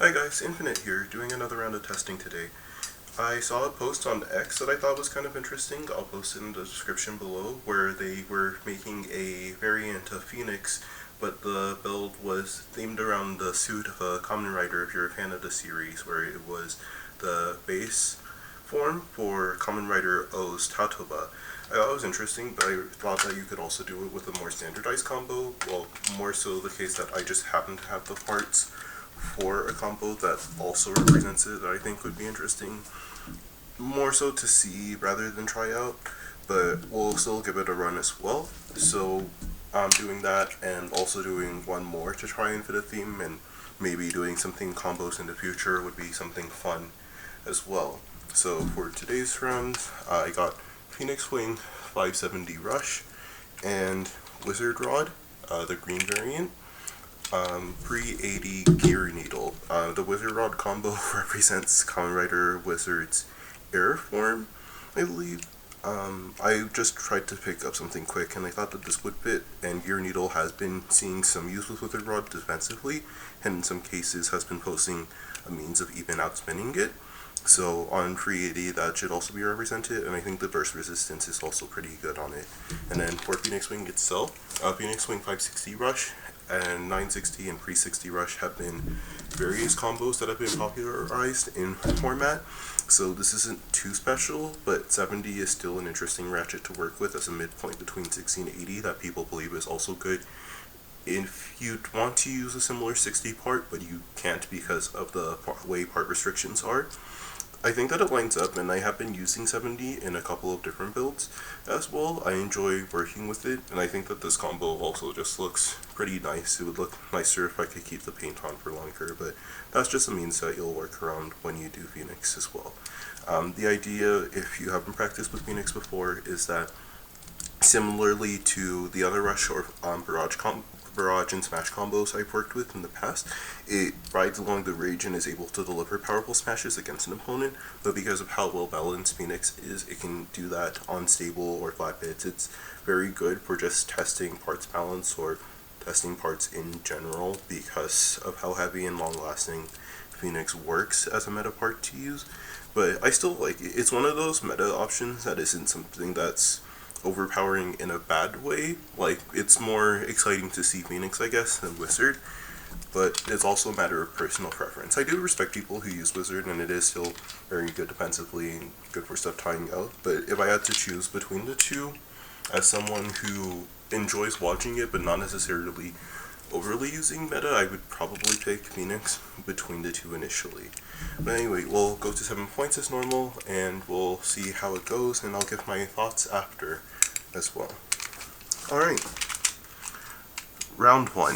Hi guys, Infinite here, doing another round of testing today. I saw a post on X that I thought was kind of interesting. I'll post it in the description below, where they were making a variant of Phoenix, but the build was themed around the suit of a Kamen Rider, if you're a fan of the series, where it was the base form for Kamen Rider O's Tatoba. I thought it was interesting, but I thought that you could also do it with a more standardized combo. Well, more so the case that I just happen to have the parts for a combo that also represents it that I think would be interesting. More so to see rather than try out, but we'll still give it a run as well. So I'm doing that and also doing one more to try and fit a theme, and maybe doing something combos in the future would be something fun as well. So for today's round, I got Phoenix Wing 570 Rush and Wizard Rod, the green variant. Pre-80 Gear Needle. The Wizard Rod combo represents Kamen Rider Wizard's air form, I believe. I just tried to pick up something quick and I thought that this would fit, and Gear Needle has been seeing some use with Wizard Rod defensively, and in some cases has been posing a means of even outspinning it. So on pre-80 that should also be represented, and I think the burst resistance is also pretty good on it. And then for Phoenix Wing itself, Phoenix Wing 560 Rush and 960 and pre-60 Rush have been various combos that have been popularized in format, so this isn't too special, but 70 is still an interesting ratchet to work with as a midpoint between 60 and 80 that people believe is also good. If you want to use a similar 60 part, but you can't because of the way part restrictions are, I think that it lines up, and I have been using 70 in a couple of different builds as well. I enjoy working with it, and I think that this combo also just looks pretty nice. It would look nicer if I could keep the paint on for longer, but that's just a means that you'll work around when you do Phoenix as well. The idea, if you haven't practiced with Phoenix before, is that similarly to the other Rush or Barrage and Smash combos I've worked with in the past, it rides along the ridge and is able to deliver powerful smashes against an opponent, but because of how well balanced Phoenix is, it can do that on stable or flat bits. It's very good for just testing parts balance or testing parts in general because of how heavy and long lasting Phoenix works as a meta part to use. But I still like it. It's one of those meta options that isn't something that's overpowering in a bad way. Like, it's more exciting to see Phoenix, I guess, than Wizard, but it's also a matter of personal preference. I do respect people who use Wizard, and it is still very good defensively and good for stuff tying out, but if I had to choose between the two, as someone who enjoys watching it but not necessarily overly using meta, I would probably pick Phoenix between the two initially. But anyway, we'll go to 7 points as normal, and we'll see how it goes, and I'll give my thoughts after as well. Alright, round 1.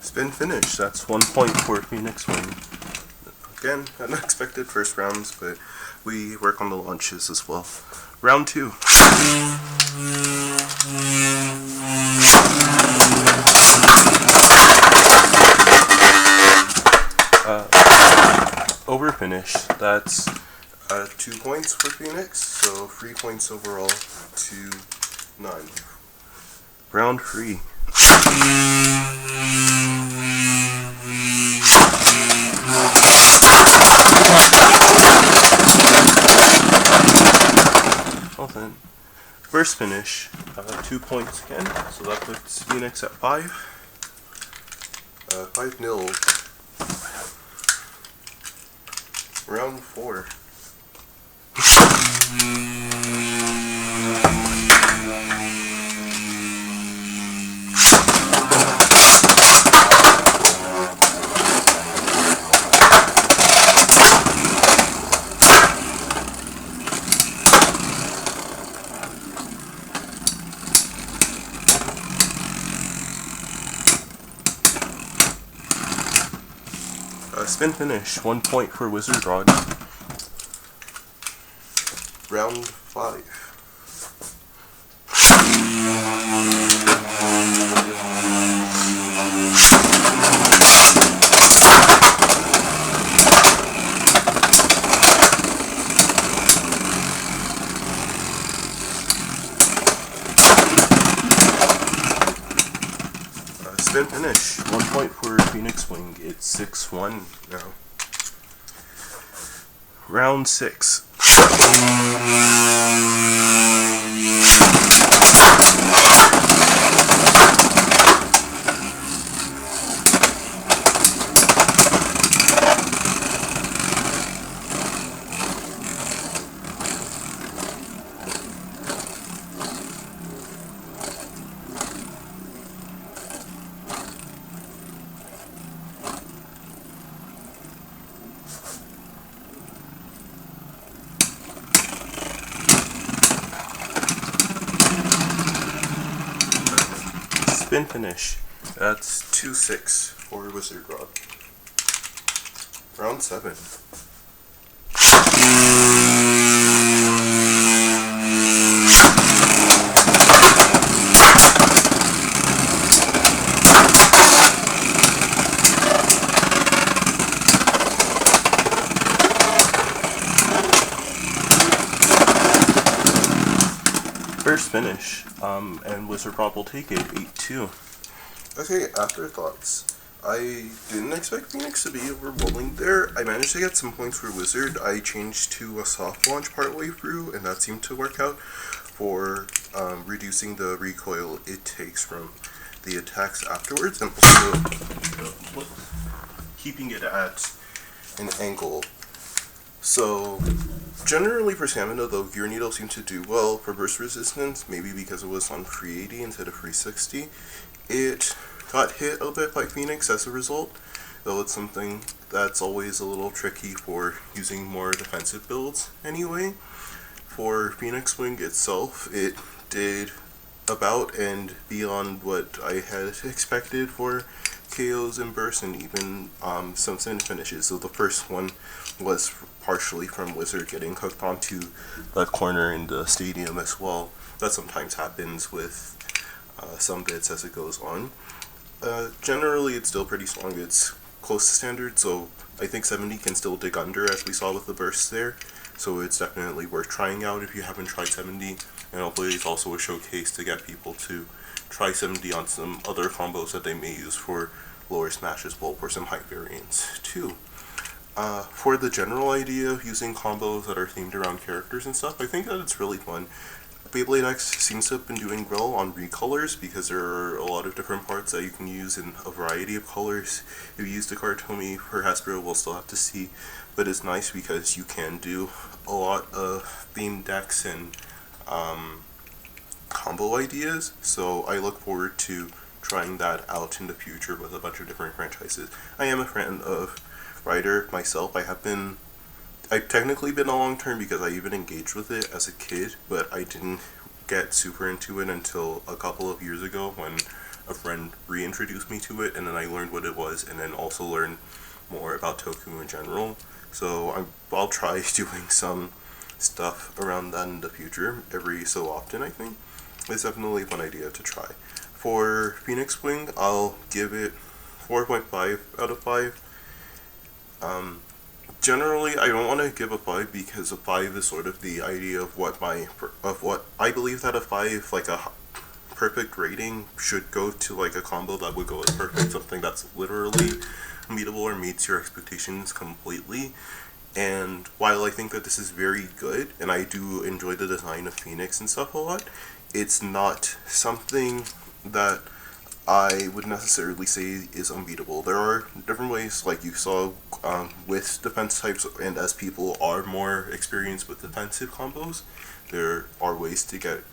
Spin finish. That's 1 point for Phoenix Wing. Again, unexpected first rounds, but we work on the launches as well. Round 2. Over finish. That's 2 points for Phoenix, so 3 points overall to none. Round 3. Well then, first finish, 2 points again, so that puts Phoenix at 5. 5-0. Round 4. Spin finish, 1 point for Wizard Rod. Round 5. Spin finish, 1 point for Phoenix Wing. It's 6-1 now. Round 6. Spin finish. That's 2-6 for Wizard Rod. Round 7. First finish, and Wizard Rod will take it, 8-2. Okay, afterthoughts. I didn't expect Phoenix to be overwhelming there. I managed to get some points for Wizard. I changed to a soft launch partway through, and that seemed to work out for reducing the recoil it takes from the attacks afterwards, and also keeping it at an angle. So, generally for Stamina, though, Gear Needle seemed to do well for burst resistance, maybe because it was on 380 instead of 360. It got hit a bit by Phoenix as a result, though it's something that's always a little tricky for using more defensive builds anyway. For Phoenix Wing itself, it did about and beyond what I had expected for KOs and bursts, and even some finishes. So the first one was partially from Wizard getting hooked onto that corner in the stadium as well. That sometimes happens with some bits as it goes on. Generally, it's still pretty strong. It's close to standard, so I think 70 can still dig under, as we saw with the bursts there. So it's definitely worth trying out if you haven't tried 70. And hopefully it's also a showcase to get people to try 70 on some other combos that they may use for lower smash as well, for some height variants too. For the general idea of using combos that are themed around characters and stuff, I think that it's really fun. Beyblade X seems to have been doing well on recolors because there are a lot of different parts that you can use in a variety of colors. If you use the Kartomi for Hasbro, we'll still have to see, but it's nice because you can do a lot of themed decks and combo ideas, so I look forward to trying that out in the future with a bunch of different franchises. I am a fan of Rider myself. I've technically been a long term because I even engaged with it as a kid, but I didn't get super into it until a couple of years ago when a friend reintroduced me to it, and then I learned what it was, and then also learned more about Toku in general. So I'll try doing some stuff around that in the future, every so often. I think it's definitely a fun idea to try. For Phoenix Wing, I'll give it 4.5 out of 5. Generally, I don't want to give a 5 because a 5 is sort of the idea of what I believe that a 5, like a perfect rating, should go to, like a combo that would go as perfect, something that's literally meetable or meets your expectations completely. And while I think that this is very good, and I do enjoy the design of Phoenix and stuff a lot, it's not something that I would necessarily say is unbeatable. There are different ways, like you saw with defense types, and as people are more experienced with defensive combos, there are ways to get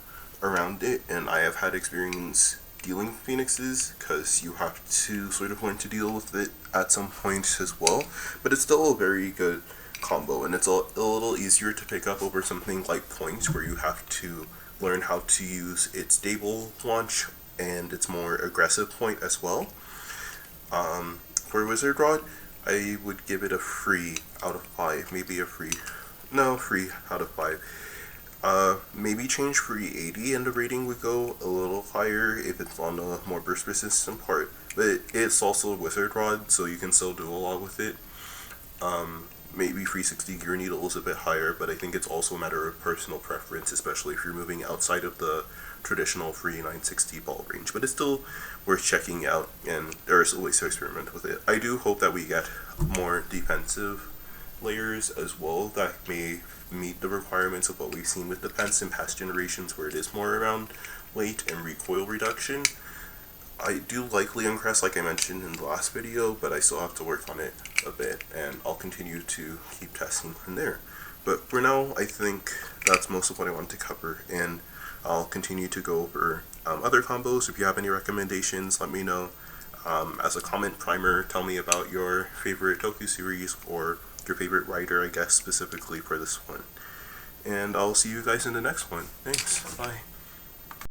around it, and I have had experience dealing with Phoenixes, because you have to sort of learn to deal with it at some point as well, but it's still a very good combo, and it's a little easier to pick up over something like points, where you have to learn how to use its stable launch and its more aggressive point as well. For Wizard Rod, I would give it a 3 out of 5, maybe a 3, no, 3 out of 5. Maybe change 380 and the rating would go a little higher if it's on the more burst resistant part. But it's also a wizard rod, so you can still do a lot with it. Maybe 360 gear needle is a bit higher, but I think it's also a matter of personal preference, especially if you're moving outside of the traditional 3960 ball range. But it's still worth checking out, and there's always to experiment with it. I do hope that we get more defensive layers as well that may meet the requirements of what we've seen with the Pence in past generations, where it is more around weight and recoil reduction. I do like Leon Crest, like I mentioned in the last video, but I still have to work on it a bit, and I'll continue to keep testing from there. But for now, I think that's most of what I want to cover, and I'll continue to go over other combos. If you have any recommendations, let me know. As a comment primer, tell me about your favorite Toku series, or your favorite writer, I guess, specifically for this one. And I'll see you guys in the next one. Thanks. Bye.